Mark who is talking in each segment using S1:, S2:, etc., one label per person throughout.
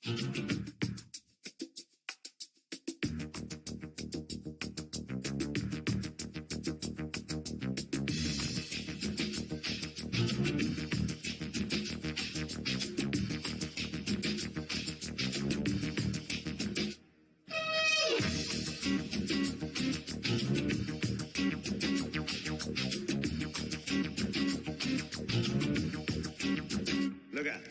S1: Look out.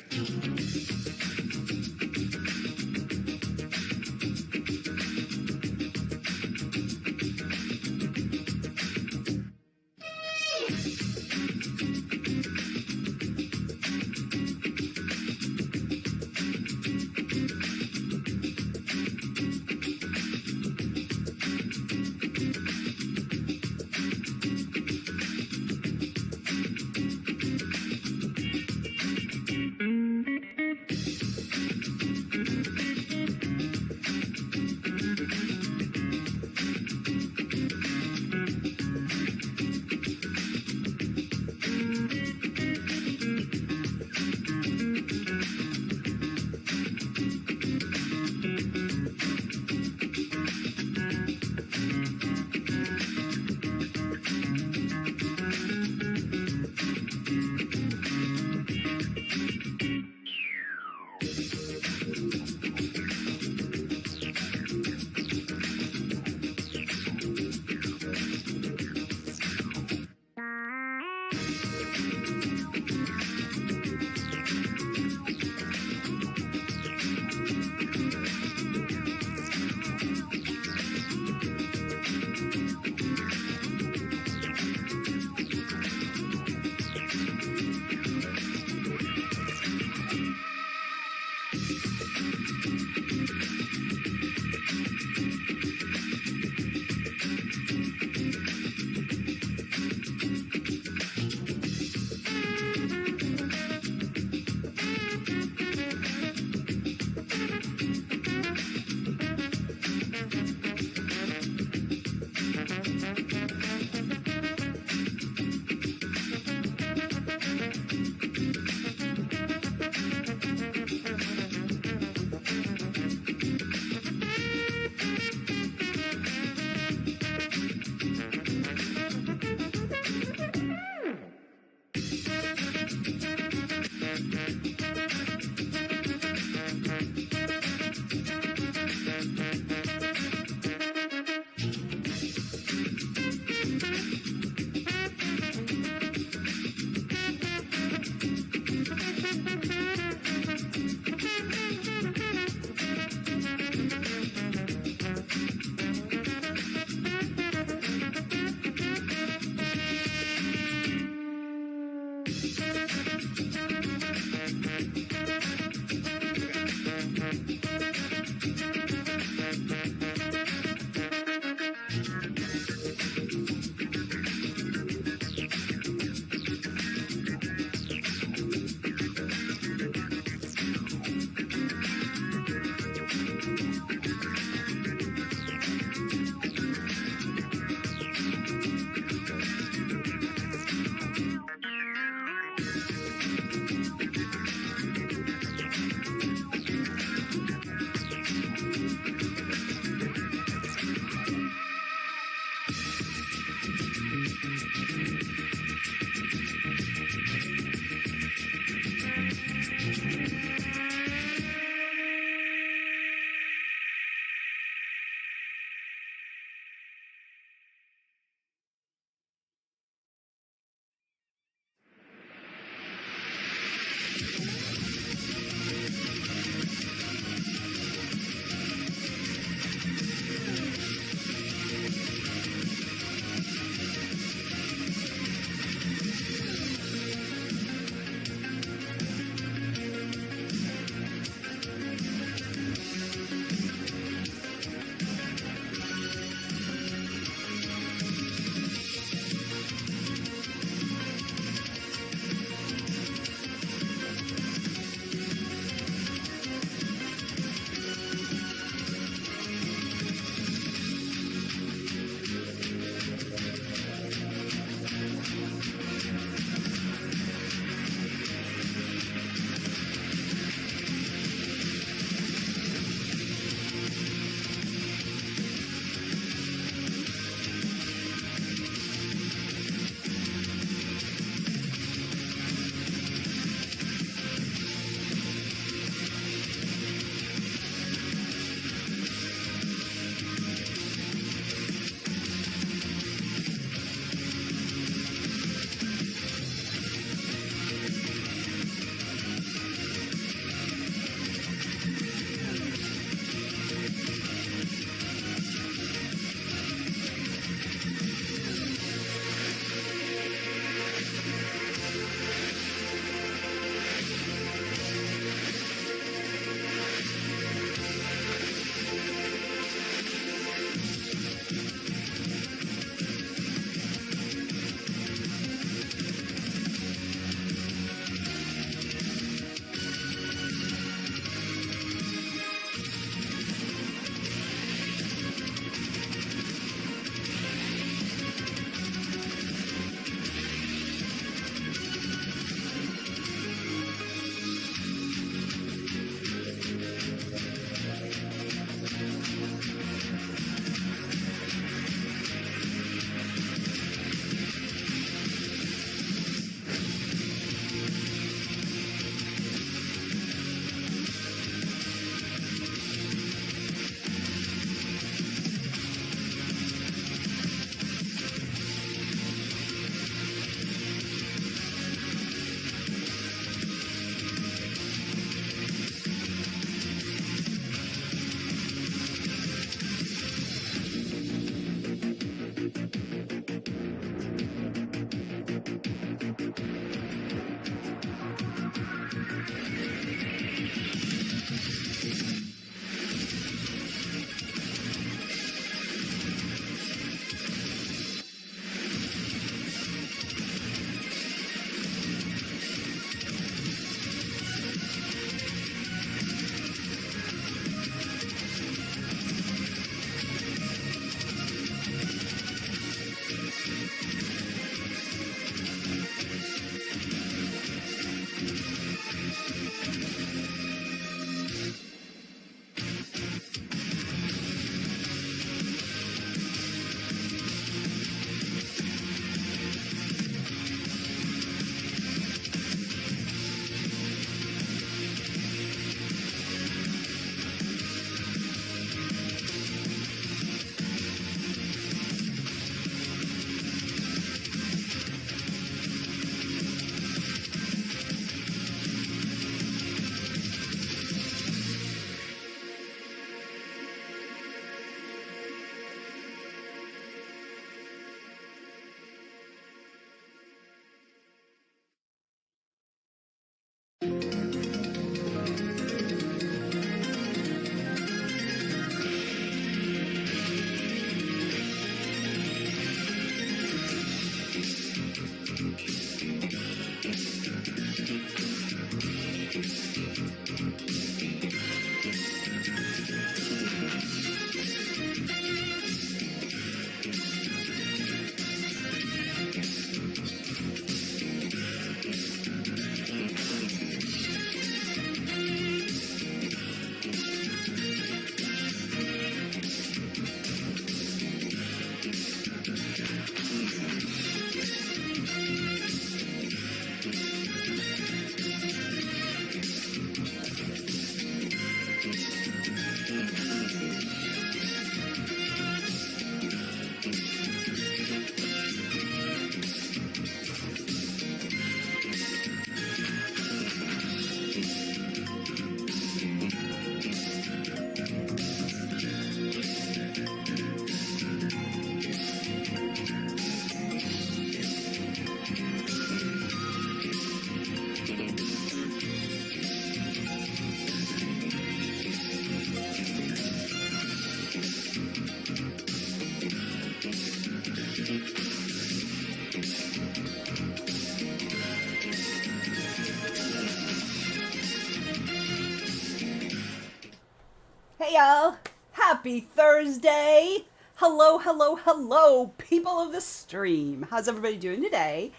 S1: Hey y'all, happy Thursday. Hello, hello, hello, people of the stream. How's everybody doing today?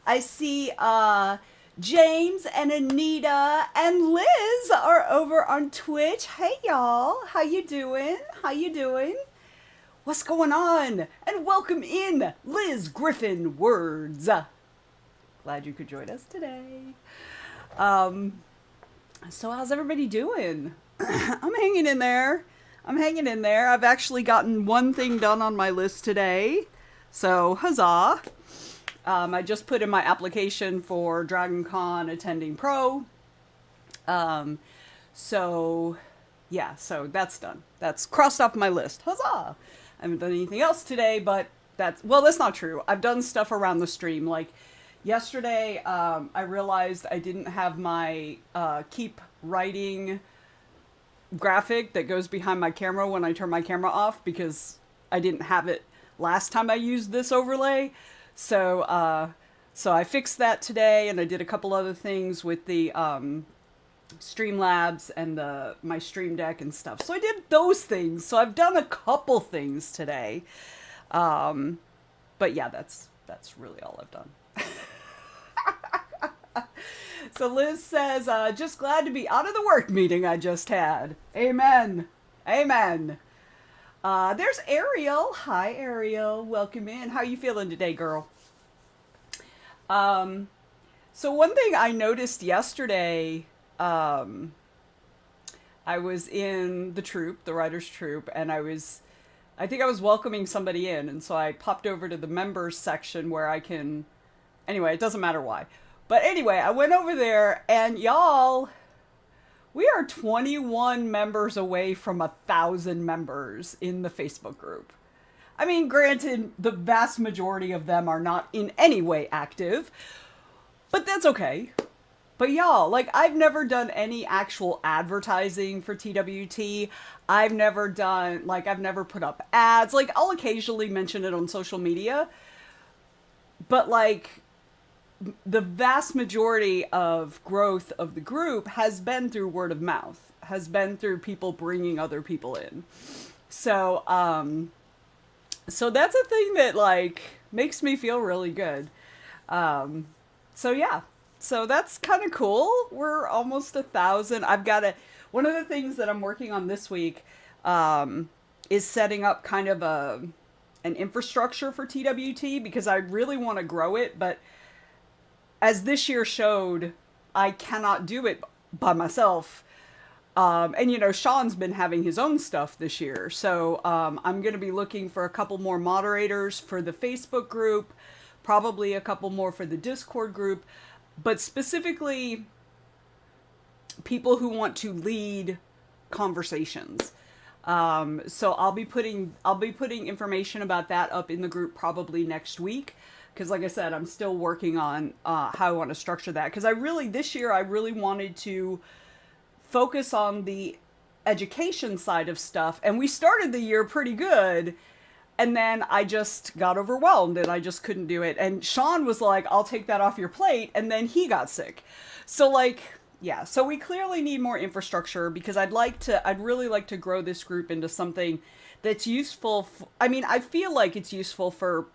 S1: I see James and Anita and Liz are over on Twitch. Hey y'all, how you doing? How you doing? What's going on? And welcome in Liz Griffin Words. Glad you could join us today. So how's everybody doing? I'm hanging in there. I've actually gotten one thing done on my list today. So, huzzah. I just put in my application for Dragon Con Attending Pro. So that's done. That's crossed off my list. Huzzah. I haven't done anything else today, but that's not true. I've done stuff around the stream. Like yesterday, I realized I didn't have my keep writing graphic that goes behind my camera when I turn my camera off because I didn't have it last time I used this overlay. So I fixed that today, and I did a couple other things with the Streamlabs and my Stream Deck and stuff. So I did those things. So I've done a couple things today. But yeah, that's really all I've done. So Liz says, just glad to be out of the work meeting I just had. Amen. Amen. There's Ariel. Hi, Ariel. Welcome in. How you feeling today, girl? So one thing I noticed yesterday, I was in the troop, the writer's troop, and I think I was welcoming somebody in, and so I popped over to the members section where I can, anyway, it doesn't matter why. But anyway, I went over there, and y'all, we are 21 members away from 1,000 members in the Facebook group. I mean, granted, the vast majority of them are not in any way active, but that's okay. But y'all, like, I've never done any actual advertising for TWT. I've never put up ads. Like, I'll occasionally mention it on social media, but like, the vast majority of growth of the group has been through word of mouth, has been through people bringing other people in. So, so that's a thing that like makes me feel really good. So yeah, so that's kind of cool. We're almost 1,000. One of the things that I'm working on this week, is setting up kind of an infrastructure for TWT because I really want to grow it, but as this year showed, I cannot do it by myself. And, you know, Sean's been having his own stuff this year. So I'm going to be looking for a couple more moderators for the Facebook group, probably a couple more for the Discord group, but specifically people who want to lead conversations. So I'll be putting information about that up in the group probably next week. because like I said, I'm still working on how I want to structure that. Because this year, I really wanted to focus on the education side of stuff. And we started the year pretty good. And then I just got overwhelmed and I just couldn't do it. And Sean was like, I'll take that off your plate. And then he got sick. So like, yeah, so we clearly need more infrastructure because I'd really like to grow this group into something that's useful. I mean, I feel like it's useful for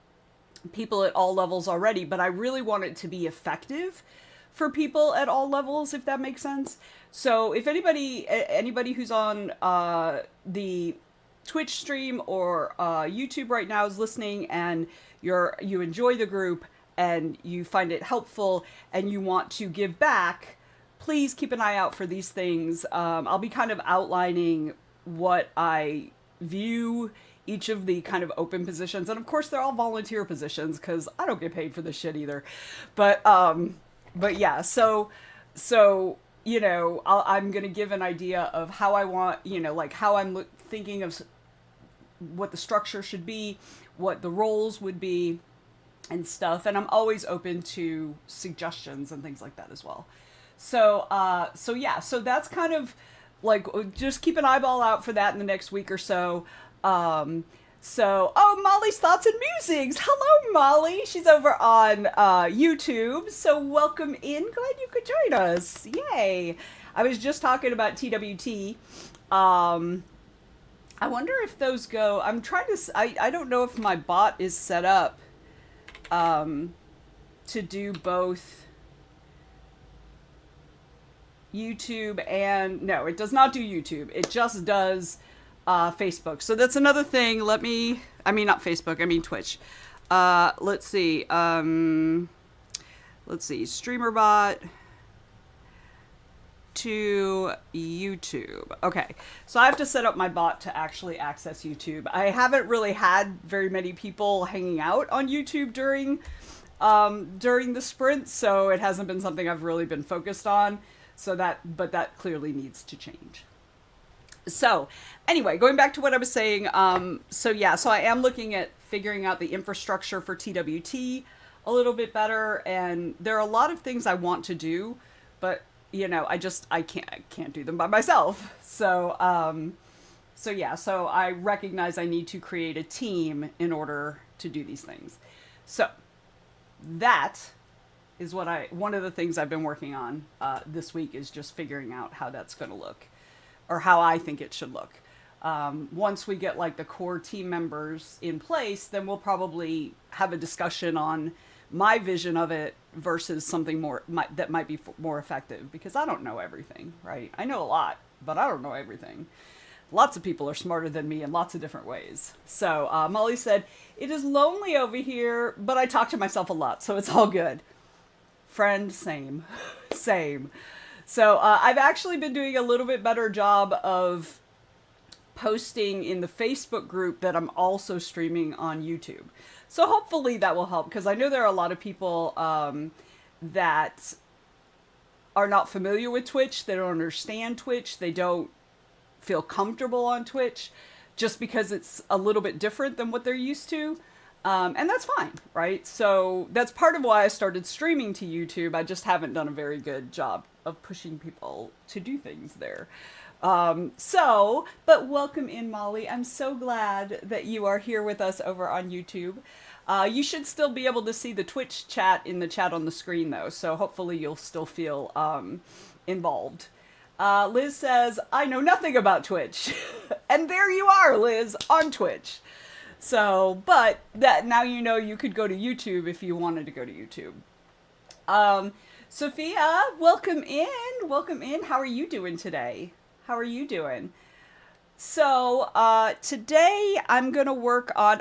S1: people at all levels already, but I really want it to be effective for people at all levels, if that makes sense. So if anybody who's on the Twitch stream or YouTube right now is listening and you enjoy the group and you find it helpful and you want to give back, please keep an eye out for these things. I'll be kind of outlining what I view each of the kind of open positions, and of course they're all volunteer positions because I don't get paid for this shit either. But yeah, so I'm gonna give an idea of how I want, like how I'm thinking of what the structure should be, what the roles would be, and stuff. And I'm always open to suggestions and things like that as well. So yeah, so that's kind of like, just keep an eyeball out for that in the next week or so. Molly's Thoughts and Musings. Hello, Molly. She's over on YouTube. So welcome in. Glad you could join us. Yay. I was just talking about TWT. I wonder if those go. I'm trying to. I don't know if my bot is set up to do both YouTube and no, it does not do YouTube. It just does Facebook. So that's another thing. Not Facebook. I mean Twitch. Let's see. StreamerBot to YouTube. Okay, so I have to set up my bot to actually access YouTube. I haven't really had very many people hanging out on YouTube during the sprint, so it hasn't been something I've really been focused on. But that clearly needs to change. So anyway, going back to what I was saying, so I am looking at figuring out the infrastructure for TWT a little bit better, and there are a lot of things I want to do, but I can't do them by myself. So I recognize I need to create a team in order to do these things. So that is one of the things I've been working on this week, is just figuring out how that's going to look, or how I think it should look. Once we get like the core team members in place, then we'll probably have a discussion on my vision of it versus something that might be more effective, because I don't know everything, right? I know a lot, but I don't know everything. Lots of people are smarter than me in lots of different ways. So Molly said, "It is lonely over here, but I talk to myself a lot, so it's all good." Friend, same. Same. So I've actually been doing a little bit better job of posting in the Facebook group that I'm also streaming on YouTube. So hopefully that will help, because I know there are a lot of people that are not familiar with Twitch. They don't understand Twitch. They don't feel comfortable on Twitch just because it's a little bit different than what they're used to. And that's fine, right? So that's part of why I started streaming to YouTube. I just haven't done a very good job of pushing people to do things there. But welcome in, Molly. I'm so glad that you are here with us over on YouTube. You should still be able to see the Twitch chat in the chat on the screen, though. So hopefully you'll still feel involved. Liz says, "I know nothing about Twitch." And there you are, Liz, on Twitch. So, but that now you could go to YouTube if you wanted to go to YouTube. Sophia, welcome in. Welcome in. How are you doing today? How are you doing? So, today I'm going to work on,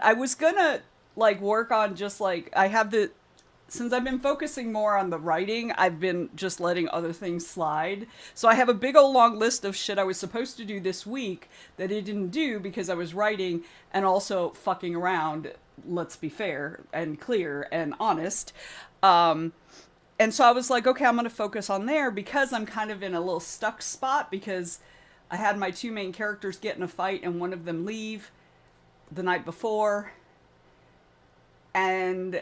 S1: since I've been focusing more on the writing, I've been just letting other things slide. So I have a big old long list of shit I was supposed to do this week that I didn't do because I was writing and also fucking around, let's be fair and clear and honest. And so I was like, okay, I'm going to focus on there because I'm kind of in a little stuck spot, because I had my two main characters get in a fight and one of them leave the night before. And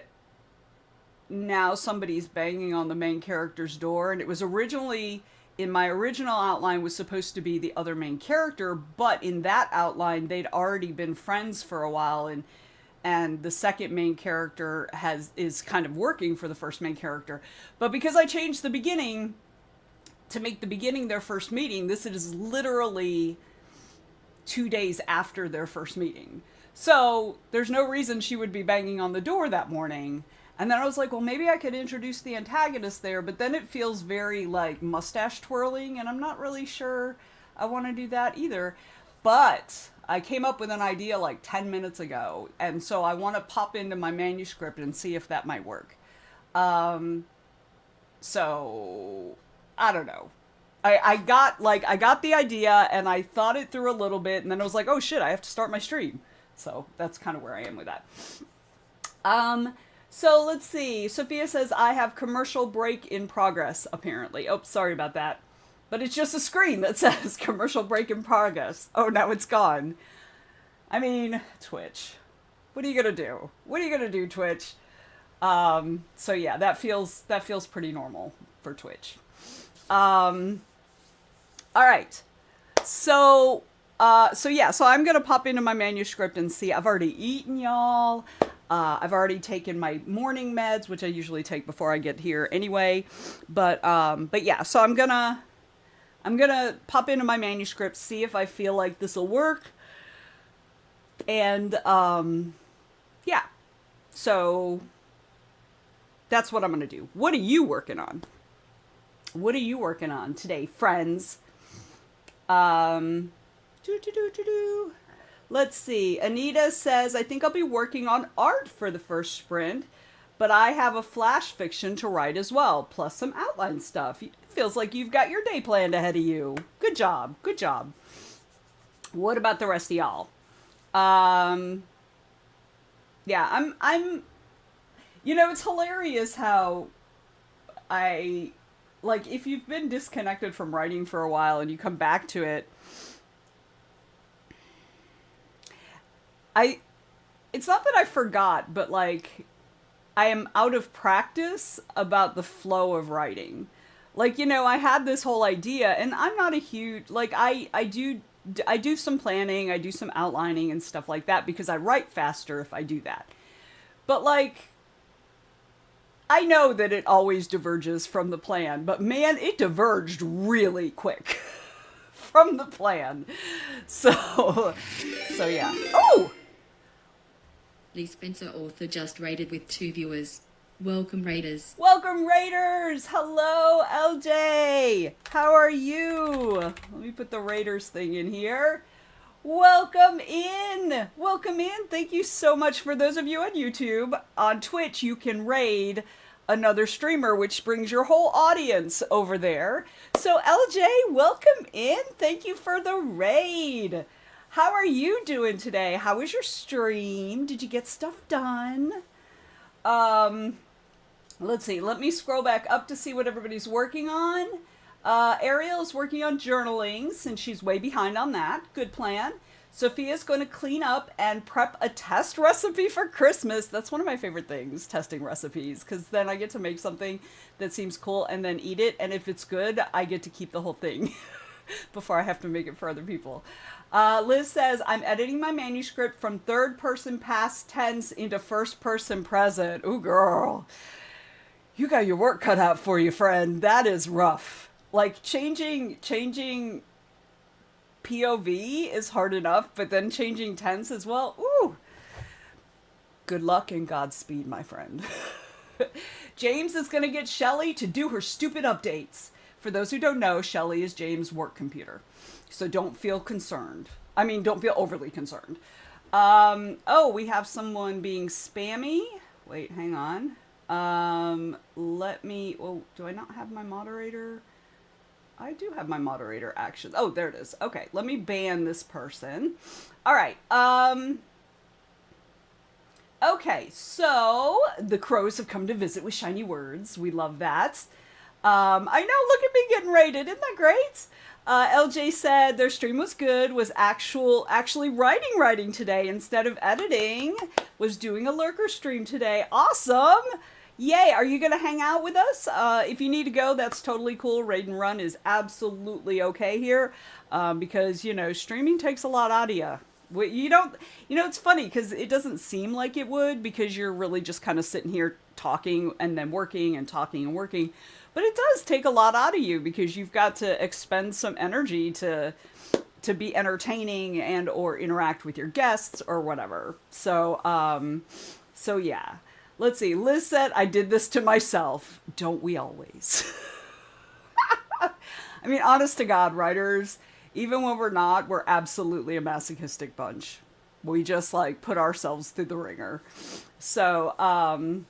S1: now somebody's banging on the main character's door, and it was originally in my original outline was supposed to be the other main character, but in that outline they'd already been friends for a while, and the second main character is kind of working for the first main character. But because I changed the beginning to make the beginning their first meeting, this is literally 2 days after their first meeting. So there's no reason she would be banging on the door that morning. And then I was like, well, maybe I could introduce the antagonist there, but then it feels very like mustache twirling, and I'm not really sure I want to do that either. But I came up with an idea like 10 minutes ago, and so I want to pop into my manuscript and see if that might work. So I don't know. I got the idea, and I thought it through a little bit, and then I was like, oh shit, I have to start my stream. So that's kind of where I am with that. So let's see. Sophia says, I have commercial break in progress, apparently. Oh, sorry about that. But it's just a screen that says commercial break in progress. Oh, now it's gone. I mean, Twitch. What are you going to do? What are you going to do, Twitch? So yeah, that feels pretty normal for Twitch. All right. So I'm going to pop into my manuscript and see. I've already eaten, y'all. I've already taken my morning meds, which I usually take before I get here anyway. But yeah, so I'm gonna pop into my manuscript, see if I feel like this will work. And yeah, so that's what I'm gonna do. What are you working on? What are you working on today, friends? Let's see. Anita says, I think I'll be working on art for the first sprint, but I have a flash fiction to write as well, plus some outline stuff. It feels like you've got your day planned ahead of you. Good job. Good job. What about the rest of y'all? Yeah, I'm, it's hilarious how if you've been disconnected from writing for a while and you come back to it, it's not that I forgot, but I am out of practice about the flow of writing. I had this whole idea, and I'm not a huge, I do some planning, I do some outlining and stuff like that because I write faster if I do that. But I know that it always diverges from the plan, but man, it diverged really quick from the plan. So yeah. Oh!
S2: Lee Spencer author just raided with 2 viewers. Welcome, Raiders.
S1: Welcome, Raiders! Hello, LJ! How are you? Let me put the Raiders thing in here. Welcome in! Welcome in! Thank you so much. For those of you on YouTube, on Twitch, you can raid another streamer, which brings your whole audience over there. So, LJ, welcome in. Thank you for the raid. How are you doing today? How was your stream? Did you get stuff done? Let's see. Let me scroll back up to see what everybody's working on. Ariel is working on journaling since she's way behind on that. Good plan. Sophia's going to clean up and prep a test recipe for Christmas. That's one of my favorite things, testing recipes, because then I get to make something that seems cool and then eat it. And if it's good, I get to keep the whole thing before I have to make it for other people. Liz says, I'm editing my manuscript from third person past tense into first person present. Ooh, girl. You got your work cut out for you, friend. That is rough. Changing POV is hard enough, but then changing tense as well. Ooh. Good luck and Godspeed, my friend. James is going to get Shelly to do her stupid updates. For those who don't know, Shelly is James' work computer. So don't feel concerned. I mean, don't feel overly concerned. Oh, we have someone being spammy. Wait, hang on. Do I not have my moderator? I do have my moderator actions. Oh, there it is. Okay, let me ban this person. All right. Okay, so the crows have come to visit with shiny words. We love that. I know, look at me getting rated. Isn't that great? LJ said their stream was good, was actually writing today instead of editing, was doing a lurker stream today. Awesome! Yay! Are you gonna hang out with us? If you need to go, that's totally cool. Raid and Run is absolutely okay here, because streaming takes a lot out of you. You don't, it's funny because it doesn't seem like it would because you're really just kind of sitting here talking and then working and talking and working, but it does take a lot out of you because you've got to expend some energy to be entertaining and or interact with your guests or whatever. So yeah. Let's see. Liz said, I did this to myself. Don't we always? I mean, honest to God, writers, even when we're not, we're absolutely a masochistic bunch. We just like put ourselves through the ringer. So, and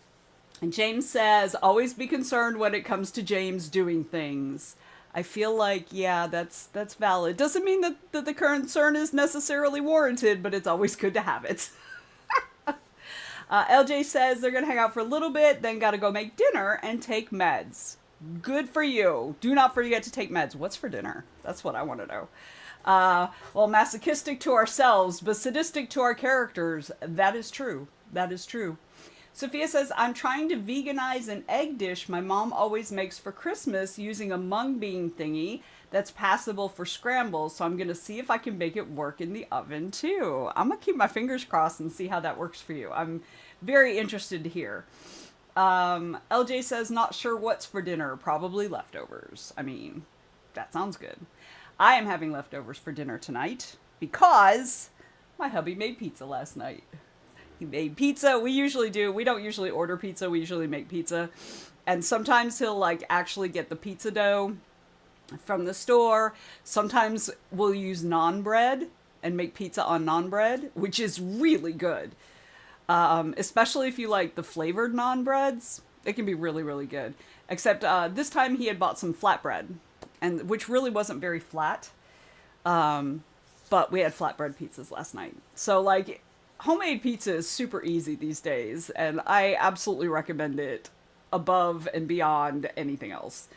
S1: James says, always be concerned when it comes to James doing things. I feel like, yeah, that's valid. Doesn't mean that the concern is necessarily warranted, but it's always good to have it. LJ says they're going to hang out for a little bit, then got to go make dinner and take meds. Good for you. Do not forget to take meds. What's for dinner? That's what I want to know. Well, masochistic to ourselves, but sadistic to our characters. That is true. That is true. Sophia says, I'm trying to veganize an egg dish my mom always makes for Christmas using a mung bean thingy that's passable for scrambles. So I'm going to see if I can make it work in the oven too. I'm going to keep my fingers crossed and see how that works for you. I'm very interested to hear. LJ says, not sure what's for dinner. Probably leftovers. I mean, that sounds good. I am having leftovers for dinner tonight because my hubby made pizza last night. He made pizza. We usually do. We don't usually order pizza. We usually make pizza. And sometimes he'll like actually get the pizza dough from the store. Sometimes we'll use naan bread and make pizza on naan bread, which is really good. Especially if you like the flavored naan breads. It can be really, really good. Except this time he had bought some flatbread, and which really wasn't very flat. But we had flatbread pizzas last night. So like homemade pizza is super easy these days, and I absolutely recommend it above and beyond anything else.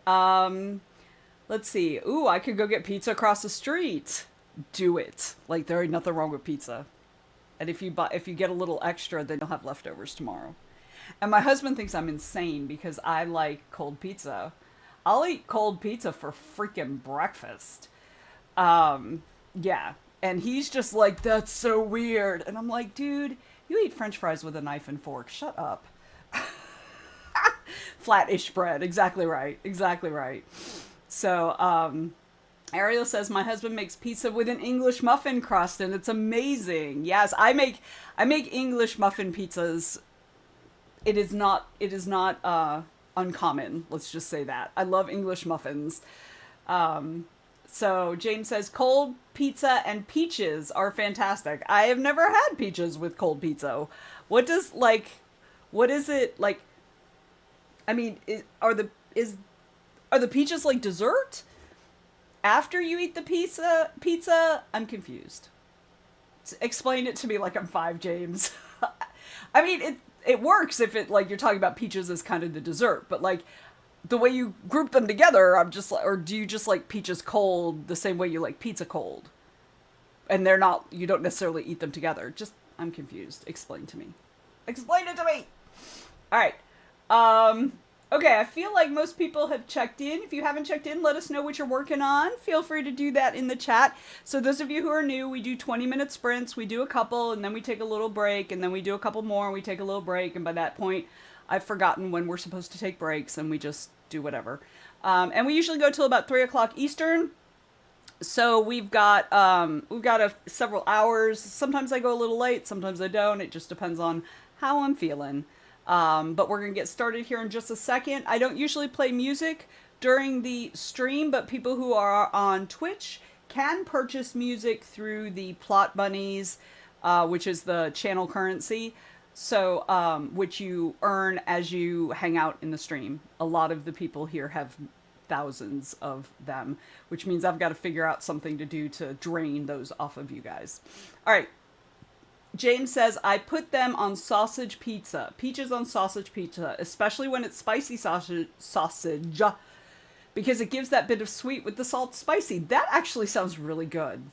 S1: Let's see. Ooh, I could go get pizza across the street. Do it. Like, there ain't nothing wrong with pizza. And if you get a little extra, then you'll have leftovers tomorrow. And my husband thinks I'm insane because I like cold pizza. I'll eat cold pizza for freaking breakfast. Yeah. And he's just like, that's so weird. And I'm like, dude, you eat French fries with a knife and fork. Shut up. Flat-ish bread. Exactly right. Exactly right. So, Ariel says, my husband makes pizza with an English muffin crust, and it's amazing. Yes, I make English muffin pizzas. It is not uncommon. Let's just say that. I love English muffins. So James says, cold pizza and peaches are fantastic. I have never had peaches with cold pizza. What is it like? I mean, are the peaches like dessert? After you eat the pizza, I'm confused. Explain it to me like I'm 5, James. I mean, it works if it like you're talking about peaches as kind of the dessert, but like the way you group them together, I'm just like, or do you just like peaches cold the same way you like pizza cold? And you don't necessarily eat them together. I'm confused. Explain to me. Explain it to me. All right. Okay, I feel like most people have checked in. If you haven't checked in, let us know what you're working on. Feel free to do that in the chat. So those of you who are new, we do 20-minute sprints. We do a couple, and then we take a little break, and then we do a couple more, and we take a little break, and by that point, I've forgotten when we're supposed to take breaks, and we just do whatever. And we usually go till about 3 o'clock Eastern. So we've got several hours. Sometimes I go a little late, sometimes I don't. It just depends on how I'm feeling. But we're going to get started here in just a second. I don't usually play music during the stream, but people who are on Twitch can purchase music through the Plot Bunnies, which is the channel currency, so which you earn as you hang out in the stream. A lot of the people here have thousands of them, which means I've got to figure out something to do to drain those off of you guys. All right. James says, I put them on sausage pizza. Peaches on sausage pizza, especially when it's spicy sausage, because it gives that bit of sweet with the salt spicy. That actually sounds really good.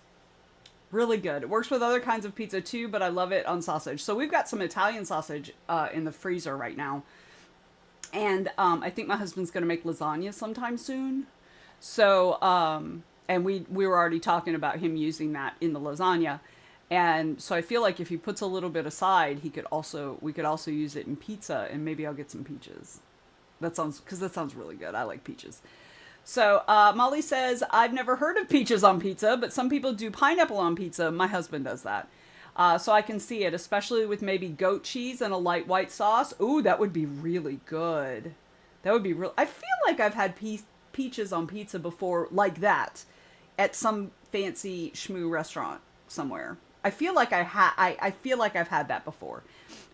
S1: Really good. It works with other kinds of pizza too, but I love it on sausage. So we've got some Italian sausage in the freezer right now. And I think my husband's going to make lasagna sometime soon. So, and we were already talking about him using that in the lasagna. And so I feel like if he puts a little bit aside, we could also use it in pizza, and maybe I'll get some peaches. Because that sounds really good. I like peaches. So Molly says, I've never heard of peaches on pizza, but some people do pineapple on pizza. My husband does that. So I can see it, especially with maybe goat cheese and a light white sauce. Ooh, that would be really good. That would be real. I feel like I've had peaches on pizza before, like that, at some fancy schmoo restaurant somewhere. I feel like I've had that before.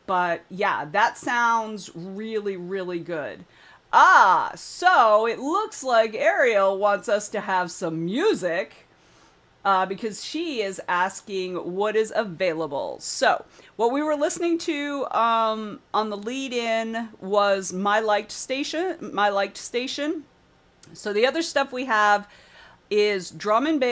S1: But yeah, that sounds really, really good. Ah, so it looks like Ariel wants us to have some music because she is asking what is available. So, what we were listening to on the lead in was My Liked Station. My Liked Station. So, the other stuff we have is drum and bass.